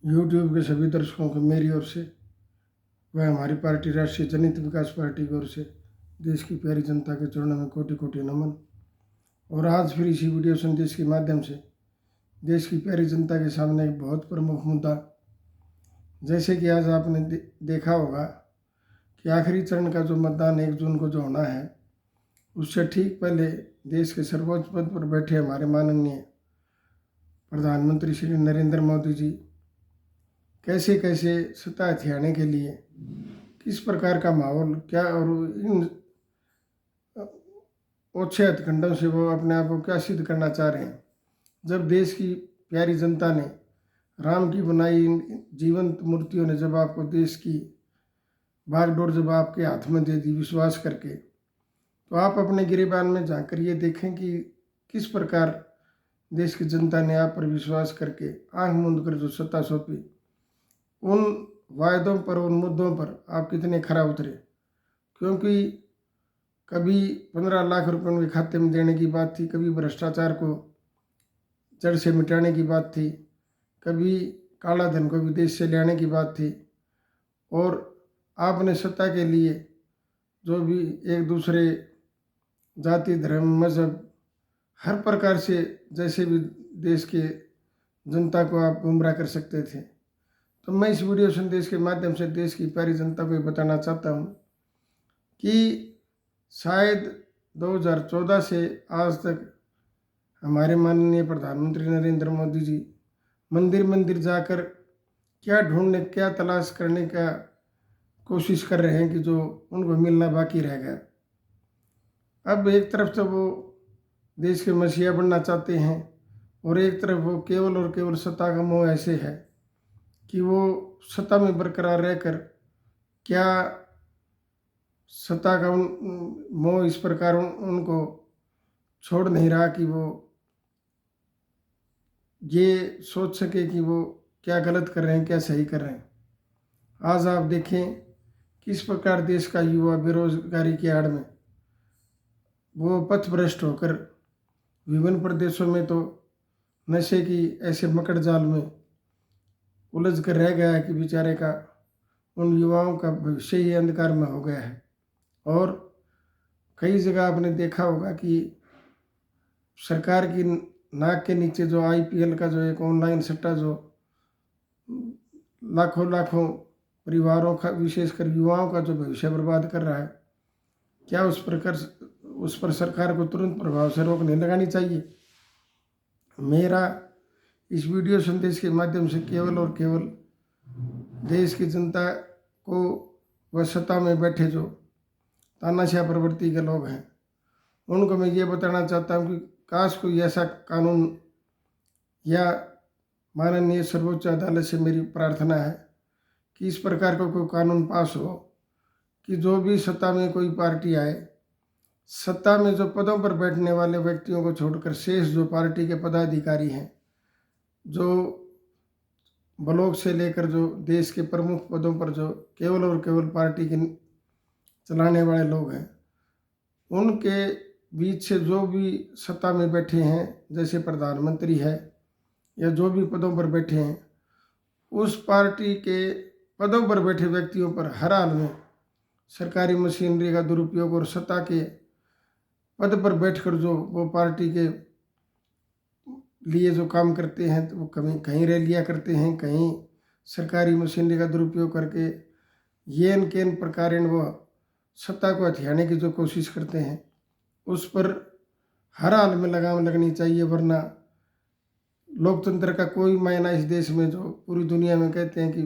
YouTube के सभी दर्शकों को मेरी ओर से व हमारी पार्टी राष्ट्रीय जनहित विकास पार्टी की ओर से देश की प्यारी जनता के चरणों में कोटि कोटि नमन। और आज फिर इसी वीडियो संदेश के माध्यम से देश की प्यारी जनता के सामने एक बहुत प्रमुख मुद्दा, जैसे कि आज आपने देखा होगा कि आखिरी चरण का जो मतदान 1 जून को जो होना है, उससे ठीक पहले देश के सर्वोच्च पद पर बैठे हमारे माननीय प्रधानमंत्री श्री नरेंद्र मोदी जी कैसे कैसे सत्ता हथियाने के लिए किस प्रकार का माहौल क्या और इन ओछे हथकंडों से वो अपने आप को क्या सिद्ध करना चाह रहे हैं। जब देश की प्यारी जनता ने राम की बनाई इन जीवंत मूर्तियों ने जब आपको देश की बागडोर जब आपके हाथ में दे दी विश्वास करके, तो आप अपने गिरेबान में झांक कर ये देखें कि किस प्रकार देश की जनता ने आप पर विश्वास करके आंख मूंद कर जो सत्ता सौंपी, उन वायदों पर उन मुद्दों पर आप कितने खरा उतरे। क्योंकि कभी 15 लाख रुपए उनके खाते में देने की बात थी, कभी भ्रष्टाचार को जड़ से मिटाने की बात थी, कभी काला धन को विदेश से लाने की बात थी। और आपने सत्ता के लिए जो भी एक दूसरे जाति धर्म मजहब हर प्रकार से जैसे भी देश के जनता को आप गुमराह कर सकते थे। तो मैं इस वीडियो संदेश के माध्यम से देश की प्यारी जनता को बताना चाहता हूँ कि शायद 2014 से आज तक हमारे माननीय प्रधानमंत्री नरेंद्र मोदी जी मंदिर मंदिर जाकर क्या ढूंढने क्या तलाश करने का कोशिश कर रहे हैं कि जो उनको मिलना बाकी रह गया। अब एक तरफ तो वो देश के मसीहा बनना चाहते हैं और एक तरफ वो केवल और केवल सत्ता का मोह ऐसे है कि वो सत्ता में बरकरार रहकर क्या सत्ता का मोह इस प्रकार उनको छोड़ नहीं रहा कि वो ये सोच सके कि वो क्या गलत कर रहे हैं क्या सही कर रहे हैं। आज आप देखें किस प्रकार देश का युवा बेरोजगारी की आड़ में वो पथभ्रष्ट होकर विभिन्न प्रदेशों में तो नशे की ऐसे मकड़ जाल में उलझ कर रह गया है कि बेचारे का उन युवाओं का भविष्य ही अंधकार में हो गया है। और कई जगह आपने देखा होगा कि सरकार की नाक के नीचे जो IPL का जो एक ऑनलाइन सट्टा जो लाखों लाखों परिवारों का विशेषकर युवाओं का जो भविष्य बर्बाद कर रहा है, क्या उस पर सरकार को तुरंत प्रभाव से रोक नहीं लगानी चाहिए। मेरा इस वीडियो संदेश के माध्यम से केवल और केवल देश की जनता को व सत्ता में बैठे जो तानाशाह प्रवृत्ति के लोग हैं उनको मैं ये बताना चाहता हूँ कि काश कोई ऐसा कानून या माननीय सर्वोच्च अदालत से मेरी प्रार्थना है कि इस प्रकार का कोई कानून पास हो कि जो भी सत्ता में कोई पार्टी आए, सत्ता में जो पदों पर बैठने वाले व्यक्तियों को छोड़कर शेष जो पार्टी के पदाधिकारी हैं, जो ब्लॉक से लेकर जो देश के प्रमुख पदों पर जो केवल और केवल पार्टी के चलाने वाले लोग हैं, उनके बीच से जो भी सत्ता में बैठे हैं जैसे प्रधानमंत्री है या जो भी पदों पर बैठे हैं, उस पार्टी के पदों पर बैठे व्यक्तियों पर हर हाल में सरकारी मशीनरी का दुरुपयोग और सत्ता के पद पर बैठकर जो वो पार्टी के लिए जो काम करते हैं, तो वो कहीं रैलियाँ करते हैं, कहीं सरकारी मशीनरी का दुरुपयोग करके येन केन प्रकार वो सत्ता को हथियाने की जो कोशिश करते हैं, उस पर हर हाल में लगाम लगनी चाहिए। वरना लोकतंत्र का कोई मायना इस देश में, जो पूरी दुनिया में कहते हैं कि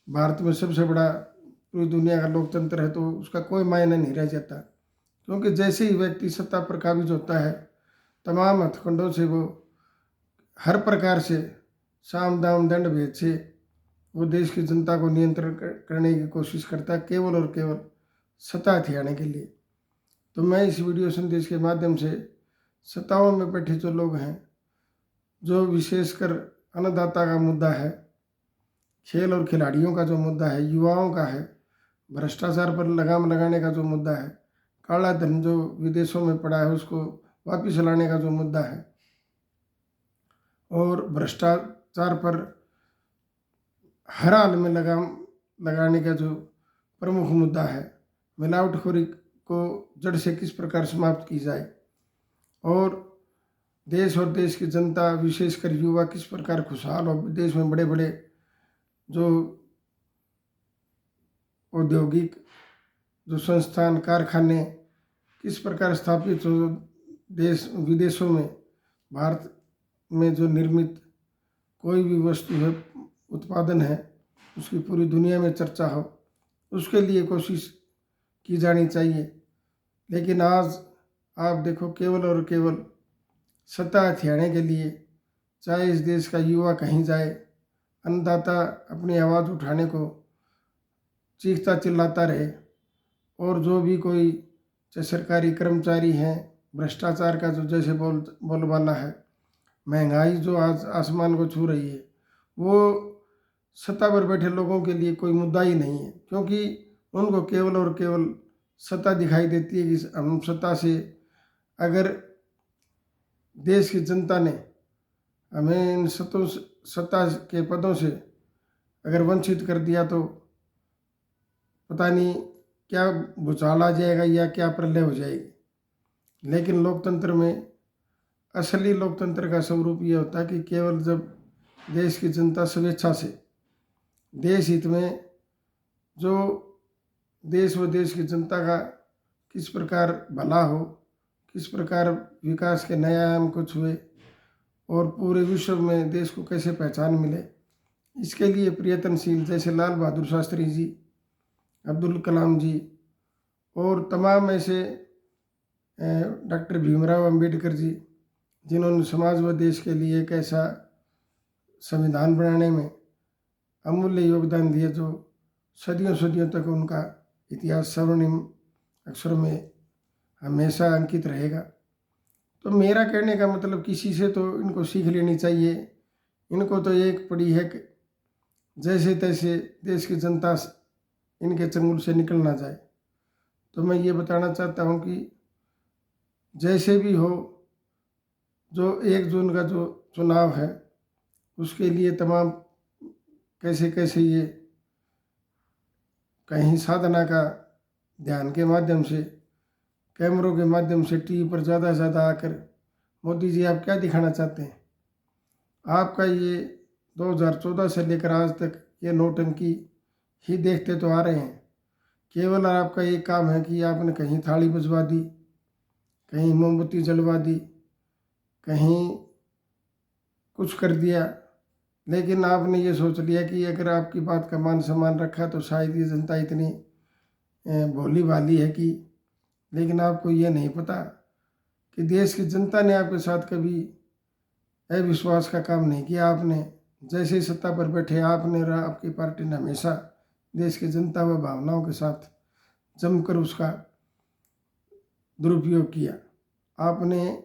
भारत में सबसे बड़ा पूरी दुनिया का लोकतंत्र है, तो उसका कोई मायना नहीं रह जाता। क्योंकि जैसे ही व्यक्ति सत्ता पर काबिज होता है, तमाम हथकंडों से वो हर प्रकार से साम दाम दंड भेद से वो देश की जनता को नियंत्रण करने की कोशिश करता है, केवल और केवल सत्ता हथियाने के लिए। तो मैं इस वीडियो संदेश के माध्यम से सत्ताओं में बैठे जो लोग हैं, जो विशेषकर अन्नदाता का मुद्दा है, खेल और खिलाड़ियों का जो मुद्दा है, युवाओं का है, भ्रष्टाचार पर लगाम लगाने का जो मुद्दा है, काला धन जो विदेशों में पड़ा है उसको वापस लाने का जो मुद्दा है, और भ्रष्टाचार पर हर हाल में लगाम लगाने का जो प्रमुख मुद्दा है, मिलावटखोरी को जड़ से किस प्रकार समाप्त की जाए और देश और देश की जनता विशेषकर युवा किस प्रकार खुशहाल और देश में बड़े बड़े जो औद्योगिक जो संस्थान कारखाने किस प्रकार स्थापित हो, देश विदेशों में भारत में जो निर्मित कोई भी वस्तु है, उत्पादन है, उसकी पूरी दुनिया में चर्चा हो, उसके लिए कोशिश की जानी चाहिए। लेकिन आज आप देखो, केवल और केवल सत्ता हथियाने के लिए चाहे इस देश का युवा कहीं जाए, अन्नदाता अपनी आवाज़ उठाने को चीखता चिल्लाता रहे और जो भी कोई चाहे सरकारी कर्मचारी हैं, भ्रष्टाचार का जो जैसे बोलबाला है, महंगाई जो आज आसमान को छू रही है, वो सत्ता पर बैठे लोगों के लिए कोई मुद्दा ही नहीं है, क्योंकि उनको केवल और केवल सत्ता दिखाई देती है कि हम सत्ता से, अगर देश की जनता ने हमें इन सत्ता के पदों से अगर वंचित कर दिया तो पता नहीं क्या भूचाल आ जाएगा या क्या प्रलय हो जाएगी। लेकिन लोकतंत्र में असली लोकतंत्र का स्वरूप ये होता है कि केवल जब देश की जनता स्वेच्छा से देश हित में, जो देश व देश की जनता का किस प्रकार भला हो, किस प्रकार विकास के नए आयाम को छुए और पूरे विश्व में देश को कैसे पहचान मिले, इसके लिए प्रयत्नशील जैसे लाल बहादुर शास्त्री जी, अब्दुल कलाम जी और तमाम ऐसे डॉक्टर भीमराव अंबेडकर जी, जिन्होंने समाज व देश के लिए एक ऐसा संविधान बनाने में अमूल्य योगदान दिए जो सदियों सदियों तक उनका इतिहास स्वर्णिम अक्षरों में हमेशा अंकित रहेगा। तो मेरा कहने का मतलब, किसी से तो इनको सीख लेनी चाहिए। इनको तो एक पड़ी है कि जैसे तैसे देश की जनता इनके चंगुल से निकल ना जाए। तो मैं ये बताना चाहता हूँ कि जैसे भी हो, जो 1 जून का जो चुनाव है उसके लिए तमाम कैसे कैसे ये कहीं साधना का ध्यान के माध्यम से, कैमरों के माध्यम से, टीवी पर ज़्यादा से ज़्यादा आकर, मोदी जी आप क्या दिखाना चाहते हैं? आपका ये 2014 से लेकर आज तक ये नौटंकी ही देखते तो आ रहे हैं। केवल आपका ये काम है कि आपने कहीं थाली बजवा दी, कहीं मोमबत्ती जलवा दी, कहीं कुछ कर दिया, लेकिन आपने ये सोच लिया कि अगर आपकी बात का मान सम्मान रखा तो शायद ये जनता इतनी भोली भाली है कि, लेकिन आपको ये नहीं पता कि देश की जनता ने आपके साथ कभी अविश्वास का काम नहीं किया। आपने जैसे सत्ता पर बैठे, आपने और आपकी पार्टी ने हमेशा देश की जनता व भावनाओं के साथ जमकर उसका दुरुपयोग किया। आपने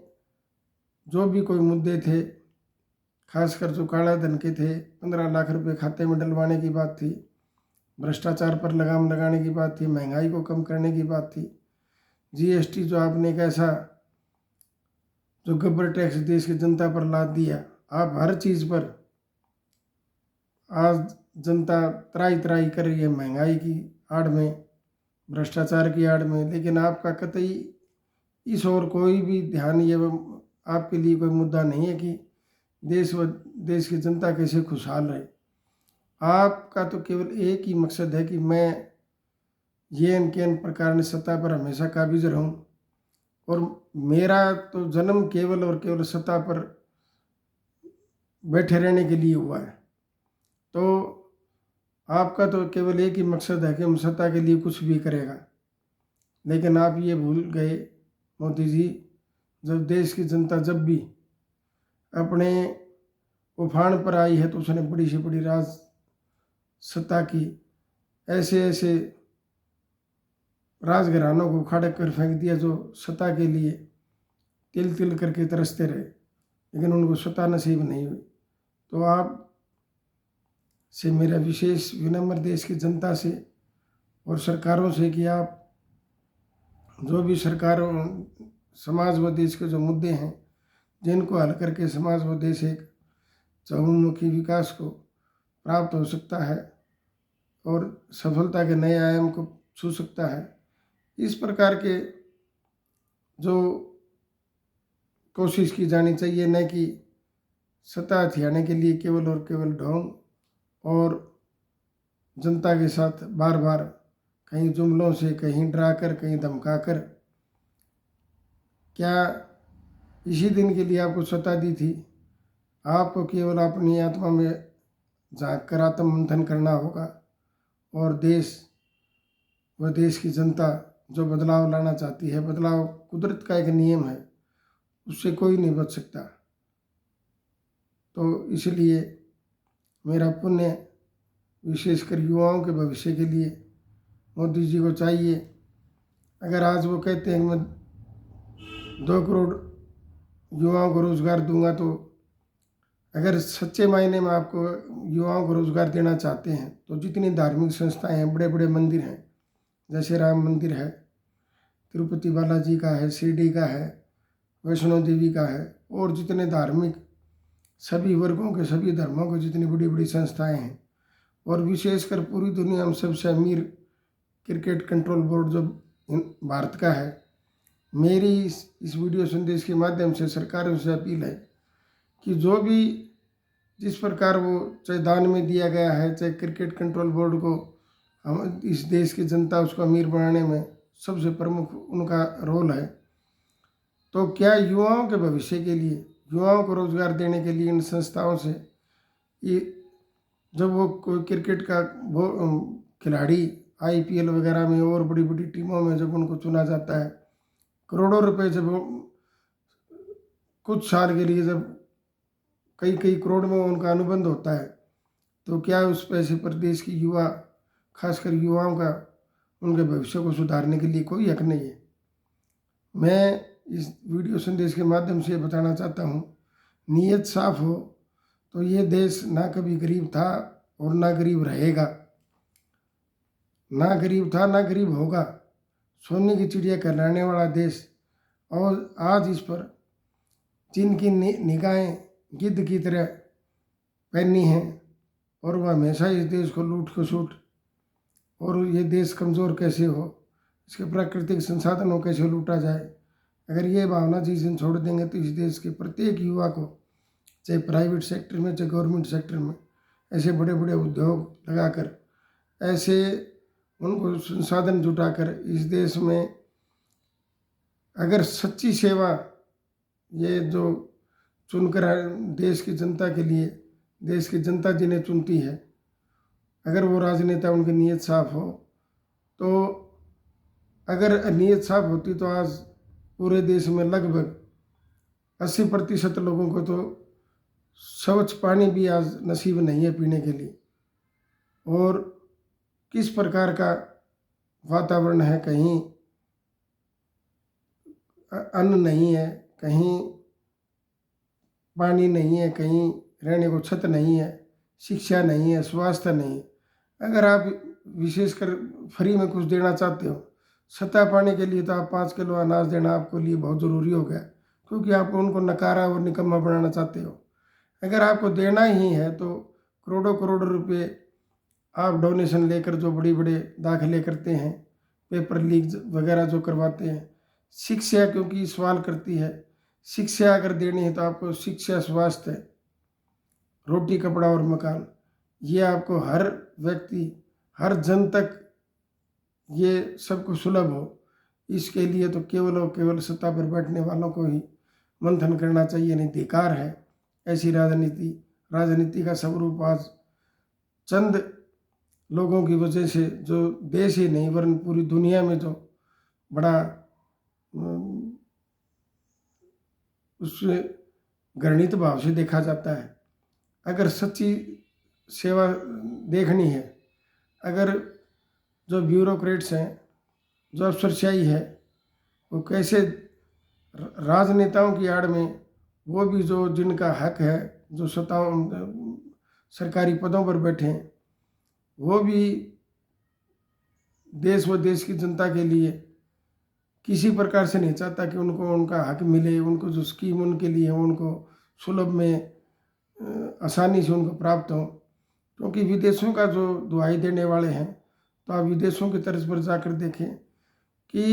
जो भी कोई मुद्दे थे, खासकर जो काला धन के थे, 15 लाख रुपए खाते में डलवाने की बात थी, भ्रष्टाचार पर लगाम लगाने की बात थी, महंगाई को कम करने की बात थी, जीएसटी जो आपने एक ऐसा जो गब्बर टैक्स देश की जनता पर लाद दिया। आप हर चीज़ पर आज जनता त्राही त्राही कर रही है, महंगाई की आड़ में, भ्रष्टाचार की आड़ में, लेकिन आपका कतई इस ओर कोई भी ध्यान, ये आपके लिए कोई मुद्दा नहीं है कि देश व देश की जनता कैसे खुशहाल रहे। आपका तो केवल एक ही मकसद है कि मैं ये इनके प्रकार ने सत्ता पर हमेशा काबिज रहूं और मेरा तो जन्म केवल और केवल सत्ता पर बैठे रहने के लिए हुआ है। तो आपका तो केवल एक ही मकसद है कि हम सत्ता के लिए कुछ भी करेगा। लेकिन आप ये भूल गए मोदी जी, जब देश की जनता जब भी अपने उफान पर आई है तो उसने बड़ी से बड़ी राज सत्ता की ऐसे ऐसे राजघरानों को उखाड़ कर फेंक दिया जो सत्ता के लिए तिल तिल करके तरसते रहे, लेकिन उनको सत्ता नसीब नहीं हुई। तो आप से मेरा विशेष विनम्र देश की जनता से और सरकारों से कि आप जो भी सरकारों, समाज व देश के जो मुद्दे हैं जिनको हल करके समाज व देश एक चहुमुखी विकास को प्राप्त हो सकता है और सफलता के नए आयाम को छू सकता है। इस प्रकार के जो कोशिश की जानी चाहिए, न कि सत्ता हथियाने के लिए केवल और केवल ढोंग और जनता के साथ बार बार कहीं जुमलों से, कहीं डराकर, कहीं धमकाकर। क्या इसी दिन के लिए आपको सत्ता दी थी? आपको केवल अपनी आत्मा में झांक कर आत्ममंथन करना होगा और देश व देश की जनता जो बदलाव लाना चाहती है, बदलाव कुदरत का एक नियम है, उससे कोई नहीं बच सकता। तो इसलिए मेरा पुण्य विशेषकर युवाओं के भविष्य के लिए मोदी जी को चाहिए। अगर आज वो कहते हैं कि मैं 2 करोड़ युवाओं को रोजगार दूंगा, तो अगर सच्चे मायने में आपको युवाओं को रोजगार देना चाहते हैं तो जितनी धार्मिक संस्थाएं हैं, बड़े बड़े मंदिर हैं, जैसे राम मंदिर है, तिरुपति बालाजी का है, शिरडी का है, वैष्णो देवी का है, और जितने धार्मिक सभी वर्गों के, सभी धर्मों के जितनी बड़ी बड़ी संस्थाएं हैं, और विशेषकर पूरी दुनिया में सबसे अमीर क्रिकेट कंट्रोल बोर्ड जो भारत का है। मेरी इस वीडियो संदेश के माध्यम से सरकारों से अपील है कि जो भी जिस प्रकार वो चाहे दान में दिया गया है, चाहे क्रिकेट कंट्रोल बोर्ड को हम इस देश की जनता उसको अमीर बनाने में सबसे प्रमुख उनका रोल है, तो क्या युवाओं के भविष्य के लिए, युवाओं को रोजगार देने के लिए इन संस्थाओं से ये जब वो कोई क्रिकेट का वो खिलाड़ी IPL वगैरह में और बड़ी बड़ी टीमों में जब उनको चुना जाता है, करोड़ों रुपए जब कुछ साल के लिए जब कई कई करोड़ में उनका अनुबंध होता है, तो क्या उस पैसे पर देश की युवा, खासकर युवाओं का, उनके भविष्य को सुधारने के लिए कोई हक नहीं है। मैं इस वीडियो संदेश के माध्यम से बताना चाहता हूँ, नीयत साफ हो तो ये देश ना कभी गरीब था और ना गरीब रहेगा, ना गरीब था ना गरीब होगा। सोने की चिड़िया कहलाने वाला देश, और आज इस पर जिनकी निगाहें गिद्ध की तरह पहनी हैं और वह हमेशा इस देश को लूट खसूट, और ये देश कमज़ोर कैसे हो, इसके प्राकृतिक संसाधनों कैसे लूटा जाए, अगर ये भावना जिस दिन छोड़ देंगे तो इस देश के प्रत्येक युवा को, चाहे प्राइवेट सेक्टर में चाहे गवर्नमेंट सेक्टर में, ऐसे बड़े बड़े उद्योग लगाकर, ऐसे उनको संसाधन जुटाकर इस देश में अगर सच्ची सेवा ये जो चुनकर देश की जनता के लिए, देश की जनता जिन्हें चुनती है, अगर वो राजनेता उनकी नीयत साफ हो, तो अगर नीयत साफ होती तो आज पूरे देश में लगभग 80% लोगों को तो स्वच्छ पानी भी आज नसीब नहीं है पीने के लिए। और किस प्रकार का वातावरण है, कहीं अन्न नहीं है, कहीं पानी नहीं है, कहीं रहने को छत नहीं है, शिक्षा नहीं है, स्वास्थ्य नहीं है। अगर आप विशेषकर फ्री में कुछ देना चाहते हो, सत्ता पाने के लिए, तो आप 5 किलो अनाज देना आपके लिए बहुत ज़रूरी हो गया, क्योंकि आप उनको नकारा और निकम्मा बनाना चाहते हो। अगर आपको देना ही है तो करोड़ों करोड़ रुपए आप डोनेशन लेकर जो बड़ी बड़े दाखिले करते हैं, पेपर लीक वगैरह जो करवाते हैं, शिक्षा क्योंकि सवाल करती है, शिक्षा अगर देनी है तो आपको शिक्षा, स्वास्थ्य, रोटी, कपड़ा और मकान, ये आपको हर व्यक्ति, हर जन तक ये सबको सुलभ हो, इसके लिए तो केवल और केवल सत्ता पर बैठने वालों को ही मंथन करना चाहिए, नहीं धिक्कार है ऐसी राजनीति का स्वरूप आज चंद लोगों की वजह से, जो देश ही नहीं वरन पूरी दुनिया में जो बड़ा उससे घृणित भाव से देखा जाता है। अगर सच्ची सेवा देखनी है, अगर जो ब्यूरोक्रेट्स हैं, जो अफसरशाही है, वो कैसे राजनेताओं की आड़ में, वो भी जो जिनका हक है, जो सरकारी पदों पर बैठे हैं, वो भी देश व देश की जनता के लिए किसी प्रकार से नहीं चाहता कि उनको उनका हक मिले, उनको जो स्कीम उनके लिए उनको सुलभ में आसानी से उनको प्राप्त हो। क्योंकि विदेशों का जो दुहाई देने वाले हैं, तो आप विदेशों की तर्ज पर जाकर देखें कि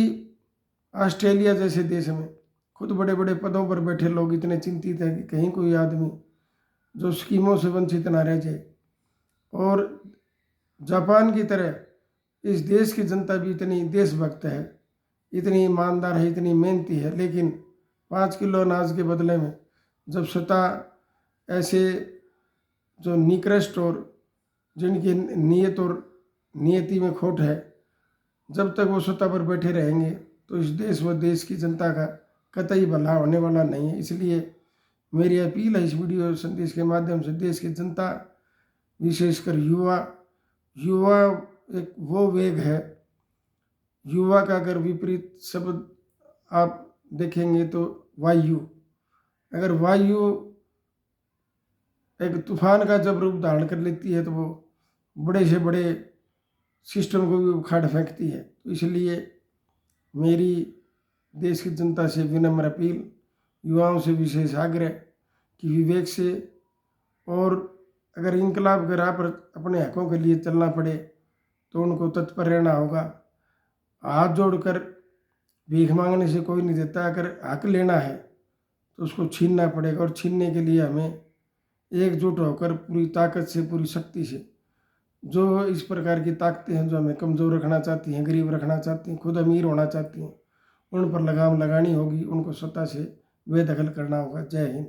ऑस्ट्रेलिया जैसे देश में खुद बड़े बड़े पदों पर बैठे लोग इतने चिंतित हैं कि कहीं कोई आदमी जो स्कीमों से वंचित ना रह जाए। और जापान की तरह इस देश की जनता भी इतनी देशभक्त है, इतनी ईमानदार है, इतनी मेहनती है, लेकिन 5 किलो अनाज के बदले में जब स्वतः ऐसे जो निकृष्ट और जिनकी नीयत और नियति में खोट है, जब तक वो सत्ता पर बैठे रहेंगे तो इस देश व देश की जनता का कतई भला होने वाला नहीं है। इसलिए मेरी अपील है इस वीडियो संदेश के माध्यम से, देश की जनता विशेषकर युवा एक वो वेग है, युवा का अगर विपरीत शब्द आप देखेंगे तो वायु, अगर वायु एक तूफान का जब रूप धारण कर लेती है तो वो बड़े से बड़े सिस्टम को भी उखाड़ फेंकती है। तो इसलिए मेरी देश की जनता से विनम्र अपील, युवाओं से विशेष आग्रह कि विवेक से, और अगर इनकलाब के राह पर अपने हकों के लिए चलना पड़े तो उनको तत्पर रहना होगा। हाथ जोड़कर भीख मांगने से कोई नहीं देता, अगर हक लेना है तो उसको छीनना पड़ेगा, और छीनने के लिए हमें एकजुट होकर पूरी ताकत से, पूरी शक्ति से, जो इस प्रकार की ताकतें हैं जो हमें कमज़ोर रखना चाहती हैं, गरीब रखना चाहती हैं, खुद अमीर होना चाहती हैं, उन पर लगाम लगानी होगी, उनको सत्ता से बेदखल करना होगा। जय हिंद।